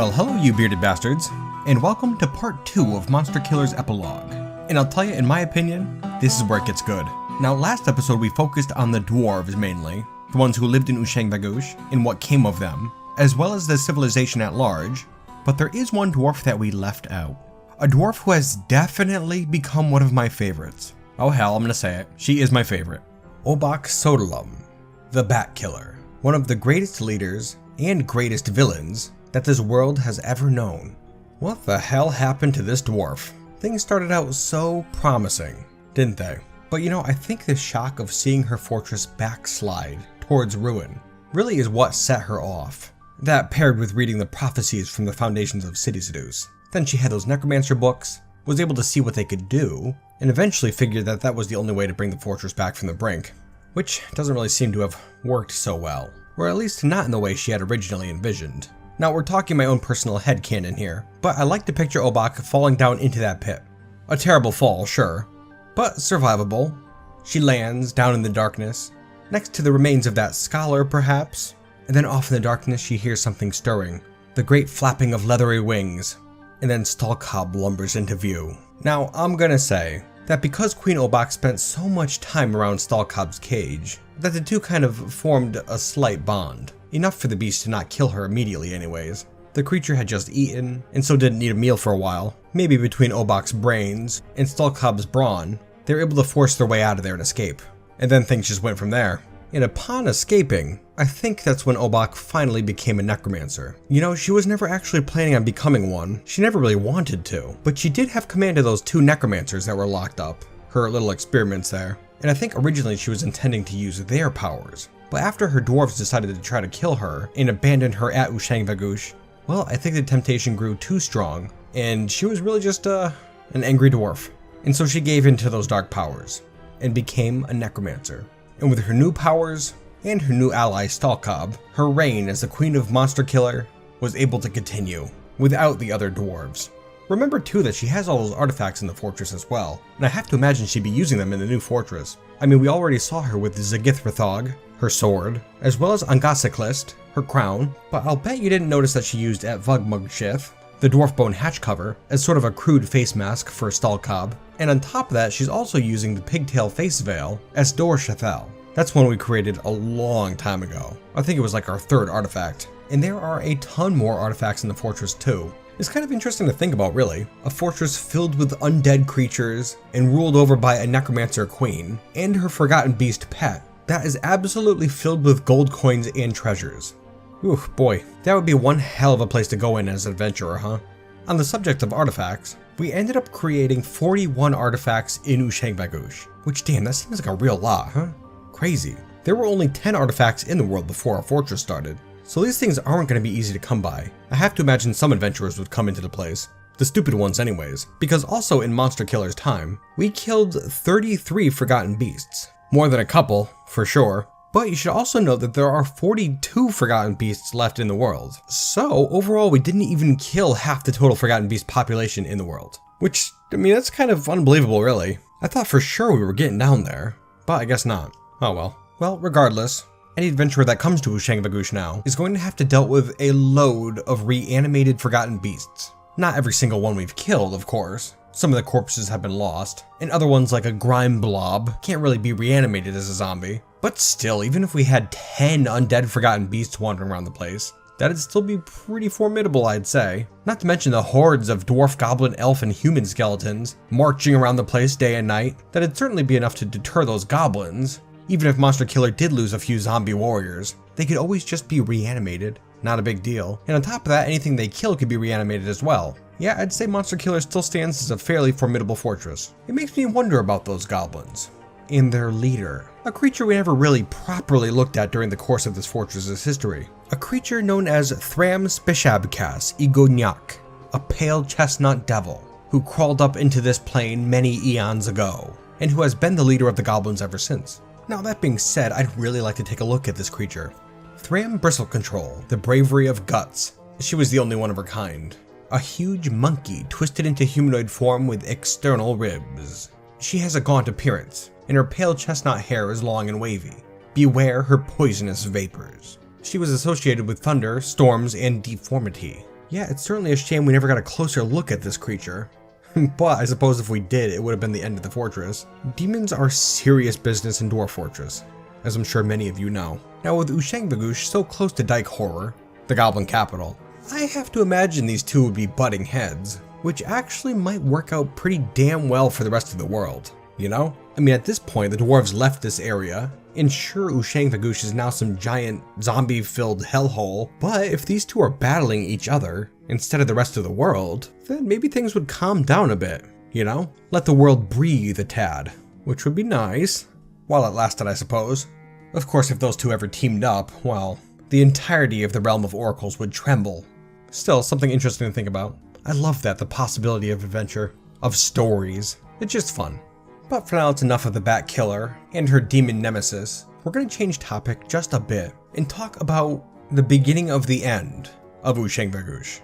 Well, hello you bearded bastards, and welcome to part 2 of Monsterkiller's Epilogue. And I'll tell you, in my opinion, this is where it gets good. Now, last episode we focused on the dwarves mainly, the ones who lived in Ushangvagush and what came of them, as well as the civilization at large, but there is one dwarf that we left out. A dwarf who has definitely become one of my favorites. Oh hell, I'm gonna say it, she is my favorite. Ushangvagush, the Bat Killer, one of the greatest leaders and greatest villains that this world has ever known. What the hell happened to this dwarf? Things started out so promising, didn't they? But you know, I think the shock of seeing her fortress backslide towards ruin really is what set her off. That paired with reading the prophecies from the foundations of City Seduce. Then she had those necromancer books, was able to see what they could do, and eventually figured that that was the only way to bring the fortress back from the brink. Which doesn't really seem to have worked so well, or at least not in the way she had originally envisioned. Now, we're talking my own personal headcanon here, but I like to picture Obak falling down into that pit. A terrible fall, sure, but survivable. She lands down in the darkness, next to the remains of that scholar perhaps, and then off in the darkness she hears something stirring, the great flapping of leathery wings, and then Stalkhob lumbers into view. Now, I'm gonna say that because Queen Obak spent so much time around Stalkhob's cage, that the two kind of formed a slight bond. Enough for the beast to not kill her immediately anyways. The creature had just eaten, and so didn't need a meal for a while. Maybe between Obak's brains and Stalkhob's brawn, they were able to force their way out of there and escape. And then things just went from there. And upon escaping, I think that's when Obak finally became a necromancer. You know, she was never actually planning on becoming one. She never really wanted to. But she did have command of those two necromancers that were locked up. Her little experiments there. And I think originally she was intending to use their powers. But after her dwarves decided to try to kill her and abandon her at Ushangvagush, well, I think the temptation grew too strong, and she was really just an angry dwarf. And so she gave in to those dark powers, and became a necromancer. And with her new powers, and her new ally Stalkhob, her reign as the Queen of Monsterkiller was able to continue, without the other dwarves. Remember too that she has all those artifacts in the fortress as well, and I have to imagine she'd be using them in the new fortress. I mean, we already saw her with Zagithrathog, her sword, as well as Angasaklist, her crown, but I'll bet you didn't notice that she used Epilogue, the dwarf bone hatch cover, as sort of a crude face mask for Stalkhob, and on top of that she's also using the pigtail face veil as Dwarf. That's one we created a long time ago. I think it was like our third artifact. And there are a ton more artifacts in the fortress too. It's kind of interesting to think about really. A fortress filled with undead creatures and ruled over by a necromancer queen and her forgotten beast pet that is absolutely filled with gold coins and treasures. Ooh, boy, that would be one hell of a place to go in as an adventurer, huh? On the subject of artifacts, we ended up creating 41 artifacts in Ushangvagush, which damn, that seems like a real lot, huh? Crazy. There were only 10 artifacts in the world before our fortress started, so these things aren't going to be easy to come by. I have to imagine some adventurers would come into the place. The stupid ones anyways, because also in Monsterkiller's time, we killed 33 forgotten beasts. More than a couple, for sure. But you should also note that there are 42 forgotten beasts left in the world. So overall we didn't even kill half the total forgotten beast population in the world. Which, I mean, that's kind of unbelievable really. I thought for sure we were getting down there, but I guess not. Oh well. Well, regardless, any adventurer that comes to Ushangvagush now is going to have to deal with a load of reanimated forgotten beasts. Not every single one we've killed, of course. Some of the corpses have been lost, and other ones like a grime blob can't really be reanimated as a zombie. But still, even if we had 10 undead forgotten beasts wandering around the place, that'd still be pretty formidable, I'd say. Not to mention the hordes of dwarf, goblin, elf, and human skeletons marching around the place day and night. That'd certainly be enough to deter those goblins. Even if Monsterkiller did lose a few zombie warriors, they could always just be reanimated. Not a big deal. And on top of that, anything they kill could be reanimated as well. Yeah, I'd say Monsterkiller still stands as a fairly formidable fortress. It makes me wonder about those goblins. And their leader. A creature we never really properly looked at during the course of this fortress's history. A creature known as Thram-Spishabkas Igonyak, a pale chestnut devil, who crawled up into this plane many eons ago, and who has been the leader of the goblins ever since. Now that being said, I'd really like to take a look at this creature. Thram Bristlecontrol, the bravery of guts. She was the only one of her kind. A huge monkey twisted into humanoid form with external ribs. She has a gaunt appearance, and her pale chestnut hair is long and wavy. Beware her poisonous vapors. She was associated with thunder, storms, and deformity. Yeah, it's certainly a shame we never got a closer look at this creature. But I suppose if we did, it would have been the end of the fortress. Demons are serious business in Dwarf Fortress, as I'm sure many of you know. Now with Ushangvagush so close to Dyke Horror, the goblin capital, I have to imagine these two would be butting heads, which actually might work out pretty damn well for the rest of the world, you know? I mean, at this point, the dwarves left this area, and sure, Ushangvagush is now some giant zombie-filled hellhole, but if these two are battling each other instead of the rest of the world, then maybe things would calm down a bit, you know? Let the world breathe a tad, which would be nice, while it lasted, I suppose. Of course, if those two ever teamed up, well, the entirety of the realm of oracles would tremble. Still, something interesting to think about. I love that, the possibility of adventure, of stories. It's just fun. But for now, it's enough of the Bat Killer and her demon nemesis. We're going to change topic just a bit and talk about the beginning of the end of Ushangvagush.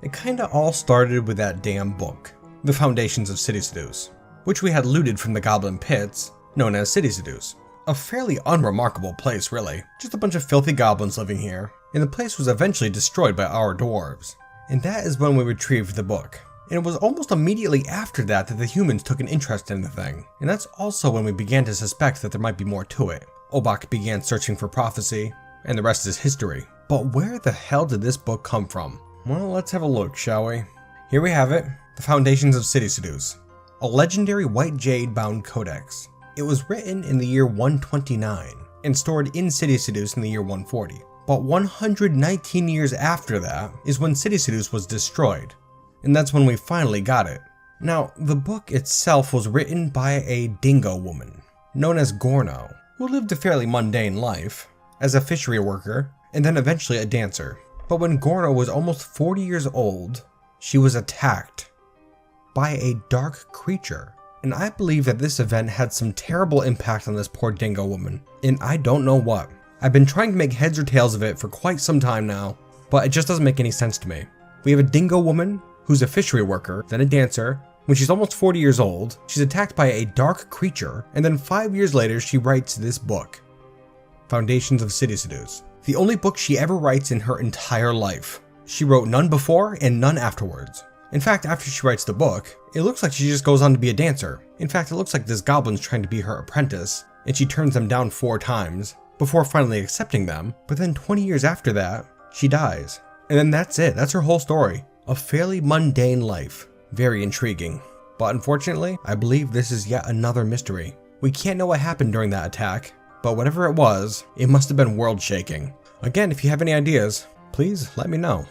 It kinda all started with that damn book, The Foundations of City Seduce, which we had looted from the goblin pits, known as City Seduce. A fairly unremarkable place, really. Just a bunch of filthy goblins living here, and the place was eventually destroyed by our dwarves. And that is when we retrieved the book. And it was almost immediately after that that the humans took an interest in the thing. And that's also when we began to suspect that there might be more to it. Obak began searching for prophecy, and the rest is history. But where the hell did this book come from? Well, let's have a look, shall we? Here we have it, The Foundations of City Seduce, a legendary white jade bound codex. It was written in the year 129 and stored in City Seduce in the year 140. But 119 years after that is when City Seduce was destroyed, and that's when we finally got it. Now, the book itself was written by a dingo woman, known as Gorno, who lived a fairly mundane life, as a fishery worker, and then eventually a dancer. But when Gorno was almost 40 years old, she was attacked by a dark creature. And I believe that this event had some terrible impact on this poor dingo woman, and I don't know what. I've been trying to make heads or tails of it for quite some time now, but it just doesn't make any sense to me. We have a dingo woman who's a fishery worker, then a dancer. When she's almost 40 years old, she's attacked by a dark creature, and then 5 years later she writes this book, Foundations of City Seduce. The only book she ever writes in her entire life. She wrote none before and none afterwards. In fact, after she writes the book, it looks like she just goes on to be a dancer. In fact, it looks like this goblin's trying to be her apprentice, and she turns them down 4 times, before finally accepting them, but then 20 years after that, she dies. And then that's it, that's her whole story. A fairly mundane life. Very intriguing. But unfortunately, I believe this is yet another mystery. We can't know what happened during that attack, but whatever it was, it must have been world-shaking. Again, if you have any ideas, please let me know.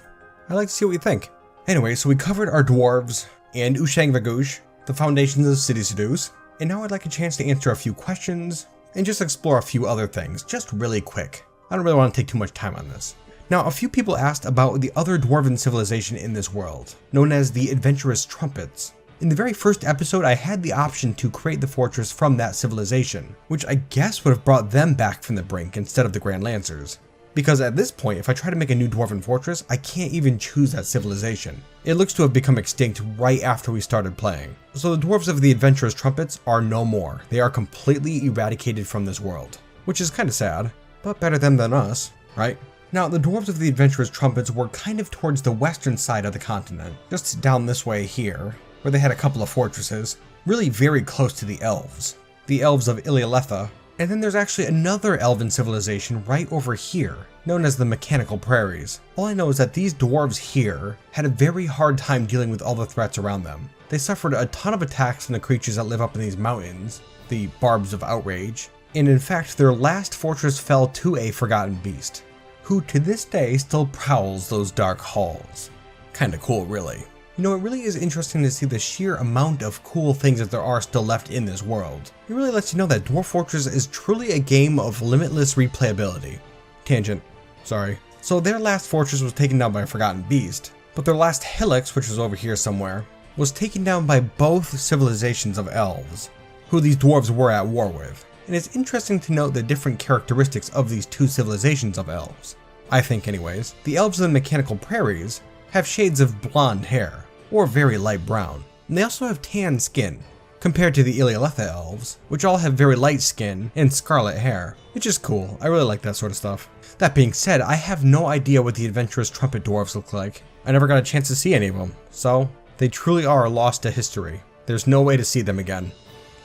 I'd like to see what you think. Anyway, so we covered our dwarves and Ushangvagush, the Foundations of City Seduce, and now I'd like a chance to answer a few questions and just explore a few other things, just really quick. I don't really want to take too much time on this. Now, a few people asked about the other dwarven civilization in this world, known as the Adventurous Trumpets. In the very first episode, I had the option to create the fortress from that civilization, which I guess would have brought them back from the brink instead of the Grand Lancers. Because at this point, if I try to make a new dwarven fortress, I can't even choose that civilization. It looks to have become extinct right after we started playing. So the dwarves of the Adventurous Trumpets are no more. They are completely eradicated from this world, which is kind of sad, but better them than us, right? Now, the dwarves of the Adventurous Trumpets were kind of towards the western side of the continent, just down this way here, where they had a couple of fortresses, really very close to the elves of Ilialetha. And then there's actually another elven civilization right over here, known as the Mechanical Prairies. All I know is that these dwarves here had a very hard time dealing with all the threats around them. They suffered a ton of attacks from the creatures that live up in these mountains, the Barbs of Outrage, and in fact their last fortress fell to a forgotten beast, who to this day still prowls those dark halls. Kinda cool, really. You know, it really is interesting to see the sheer amount of cool things that there are still left in this world. It really lets you know that Dwarf Fortress is truly a game of limitless replayability. Tangent. Sorry. So their last fortress was taken down by a forgotten beast, but their last hillocks, which was over here somewhere, was taken down by both civilizations of elves, who these dwarves were at war with. And it's interesting to note the different characteristics of these two civilizations of elves. I think anyways. The elves of the Mechanical Prairies have shades of blonde hair, or very light brown, and they also have tan skin. compared to the Ilialetha elves, which all have very light skin and scarlet hair. It's just cool. I really like that sort of stuff. That being said, I have no idea what the adventurous trumpet dwarves look like. I never got a chance to see any of them, so they truly are lost to history. There's no way to see them again.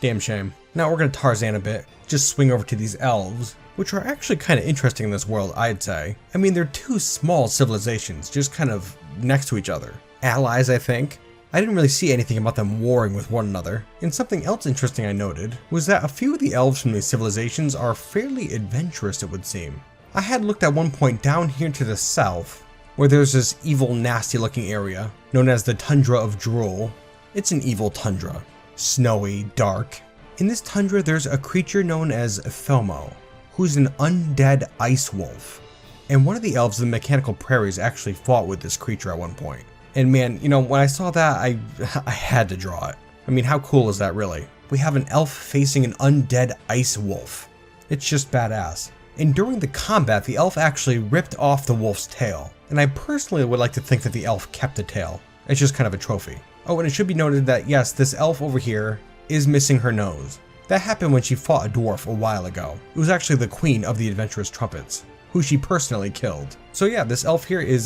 Damn shame. Now we're gonna Tarzan a bit, just swing over to these elves, which are actually kind of interesting in this world, I'd say. I mean, they're two small civilizations, just kind of next to each other. Allies, I think. I didn't really see anything about them warring with one another. And something else interesting I noted was that a few of the elves from these civilizations are fairly adventurous, it would seem. I had looked at one point down here to the south, where there's this evil, nasty looking area known as the Tundra of Drool. It's an evil tundra. Snowy, dark. In this tundra there's a creature known as Thomo, who's an undead ice wolf. And one of the elves of the Mechanical Prairies actually fought with this creature at one point. And man, you know, when I saw that, I had to draw it. I mean, how cool is that really? We have an elf facing an undead ice wolf. It's just badass. And during the combat, the elf actually ripped off the wolf's tail. And I personally would like to think that the elf kept the tail. It's just kind of a trophy. Oh, and it should be noted that yes, this elf over here is missing her nose. That happened when she fought a dwarf a while ago. It was actually the queen of the adventurous trumpets, who she personally killed. So yeah, this elf here is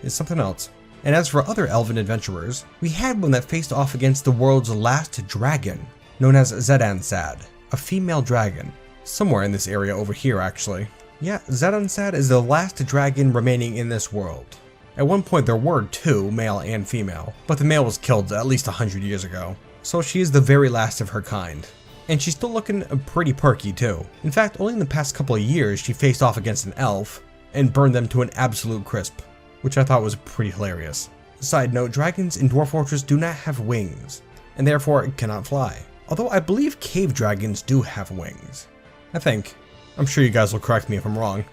something else. And as for other elven adventurers, we had one that faced off against the world's last dragon, known as Zedansad, a female dragon. Somewhere in this area over here, actually. Yeah, Zedansad is the last dragon remaining in this world. At one point there were two, male and female, but the male was killed at least 100 years ago. So she is the very last of her kind. And she's still looking pretty perky too. In fact, only in the past couple of years she faced off against an elf and burned them to an absolute crisp, which I thought was pretty hilarious. Side note, dragons in Dwarf Fortress do not have wings, and therefore cannot fly. Although I believe cave dragons do have wings. I think. I'm sure you guys will correct me if I'm wrong.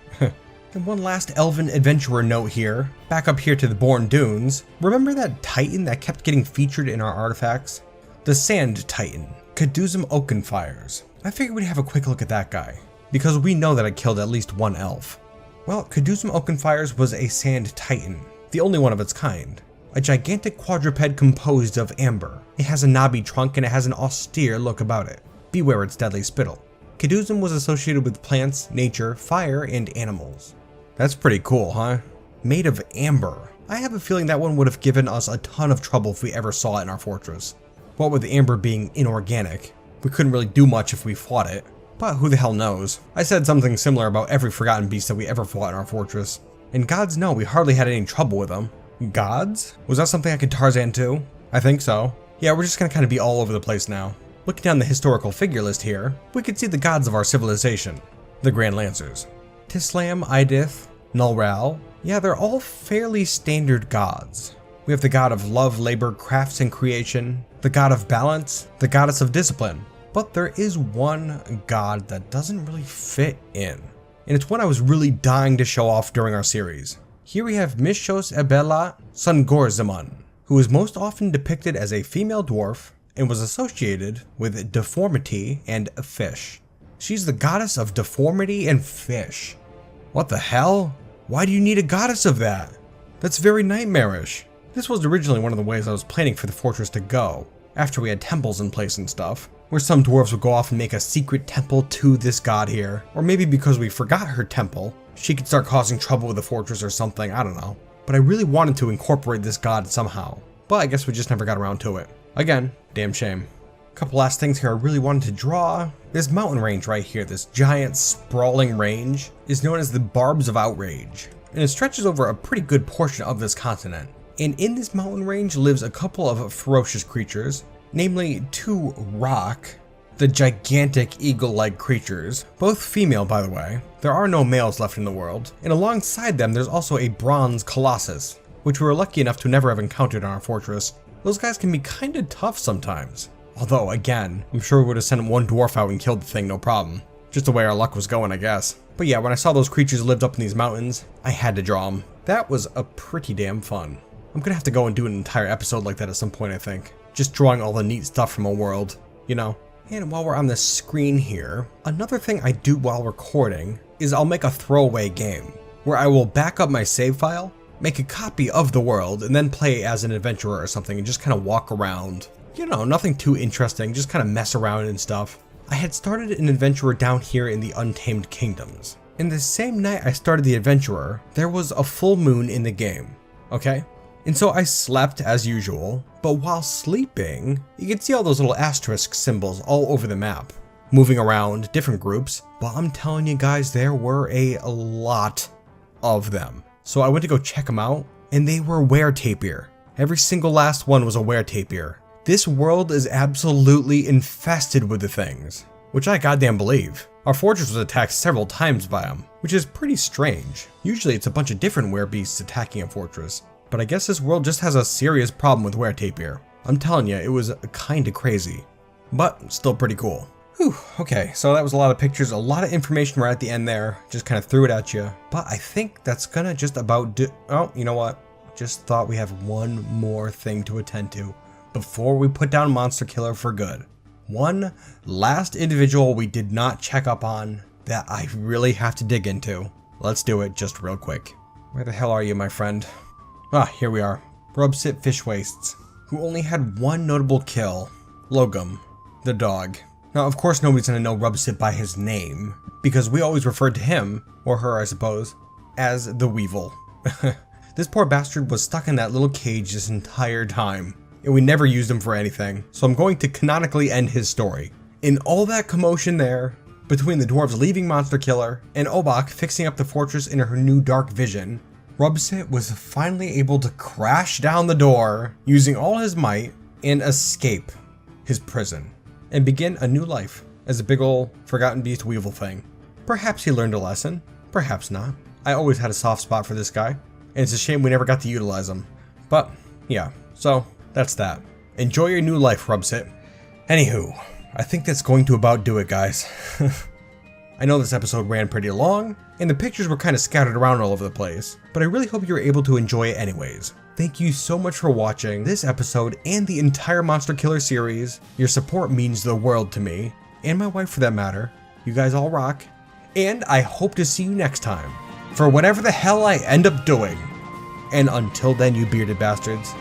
And one last elven adventurer note here, back up here to the Born Dunes. Remember that titan that kept getting featured in our artifacts? The Sand Titan, Kruggsmash Oakenfires. I figured we'd have a quick look at that guy, because we know that I killed at least one elf. Well, Kruggsmash Oakenfires was a sand titan, the only one of its kind. A gigantic quadruped composed of amber. It has a knobby trunk and it has an austere look about it. Beware its deadly spittle. Kruggsmash was associated with plants, nature, fire, and animals. That's pretty cool, huh? Made of amber. I have a feeling that one would have given us a ton of trouble if we ever saw it in our fortress. What with the amber being inorganic, we couldn't really do much if we fought it. But who the hell knows? I said something similar about every forgotten beast that we ever fought in our fortress. And gods know we hardly had any trouble with them. Gods? Was that something I could Tarzan to? I think so. Yeah, we're just gonna kind of be all over the place now. Looking down the historical figure list here, we can see the gods of our civilization. The Grand Lancers. Tislam, Idith, Nulral. Yeah, they're all fairly standard gods. We have the god of love, labor, crafts, and creation, the god of balance, the goddess of discipline. But there is one god that doesn't really fit in. And it's one I was really dying to show off during our series. Here we have Mishos Ebela Sungorzamun, who is most often depicted as a female dwarf and was associated with deformity and fish. She's the goddess of deformity and fish. What the hell? Why do you need a goddess of that? That's very nightmarish. This was originally one of the ways I was planning for the fortress to go, after we had temples in place and stuff, where some dwarves would go off and make a secret temple to this god here, or maybe because we forgot her temple, she could start causing trouble with the fortress or something, I don't know. But I really wanted to incorporate this god somehow, but I guess we just never got around to it. Again, damn shame. A couple last things here I really wanted to draw. This mountain range right here, this giant sprawling range, is known as the Barbs of Outrage, and it stretches over a pretty good portion of this continent. And in this mountain range lives a couple of ferocious creatures, namely two rock, the gigantic eagle-like creatures, both female by the way. There are no males left in the world, and alongside them there's also a bronze colossus, which we were lucky enough to never have encountered in our fortress. Those guys can be kinda tough sometimes. Although again, I'm sure we would have sent one dwarf out and killed the thing no problem. Just the way our luck was going, I guess. But yeah, when I saw those creatures lived up in these mountains, I had to draw them. That was a pretty damn fun. I'm gonna have to go and do an entire episode like that at some point, I think. Just drawing all the neat stuff from a world, you know? And while we're on the screen here, another thing I do while recording is I'll make a throwaway game, where I will back up my save file, make a copy of the world, and then play as an adventurer or something and just kind of walk around, you know, nothing too interesting, just kind of mess around and stuff. I had started an adventurer down here in the Untamed Kingdoms. And the same night I started the adventurer, there was a full moon in the game, okay? And so I slept as usual, but while sleeping, you can see all those little asterisk symbols all over the map, moving around different groups, but I'm telling you guys, there were a lot of them. So I went to go check them out, and they were weretapir. Every single last one was a weretapir. This world is absolutely infested with the things, which I goddamn believe. Our fortress was attacked several times by them, which is pretty strange. Usually it's a bunch of different werebeasts attacking a fortress, but I guess this world just has a serious problem with weretapir. I'm telling you, it was kinda crazy, but still pretty cool. Whew, okay, so that was a lot of pictures, a lot of information right at the end there, just kind of threw it at you, but I think that's gonna just about do. Oh, you know what? Just thought we have one more thing to attend to before we put down Monsterkiller for good. One last individual we did not check up on that I really have to dig into. Let's do it just real quick. Where the hell are you, my friend? Ah, here we are. Rubsit Fishwastes, who only had one notable kill, Logum, the dog. Now, of course, nobody's gonna know Rubsit by his name, because we always referred to him, or her I suppose, as the Weevil. This poor bastard was stuck in that little cage this entire time, and we never used him for anything, so I'm going to canonically end his story. In all that commotion there, between the dwarves leaving Monsterkiller and Obak fixing up the fortress in her new dark vision, Rubsit was finally able to crash down the door using all his might and escape his prison and begin a new life as a big ol' forgotten beast weevil thing. Perhaps he learned a lesson, perhaps not. I always had a soft spot for this guy, and it's a shame we never got to utilize him. But yeah, so that's that. Enjoy your new life, Rubsit. Anywho, I think that's going to about do it, guys. I know this episode ran pretty long, and the pictures were kind of scattered around all over the place, but I really hope you were able to enjoy it anyways. Thank you so much for watching this episode and the entire Monsterkiller series. Your support means the world to me, and my wife for that matter. You guys all rock, and I hope to see you next time for whatever the hell I end up doing. And until then, you bearded bastards,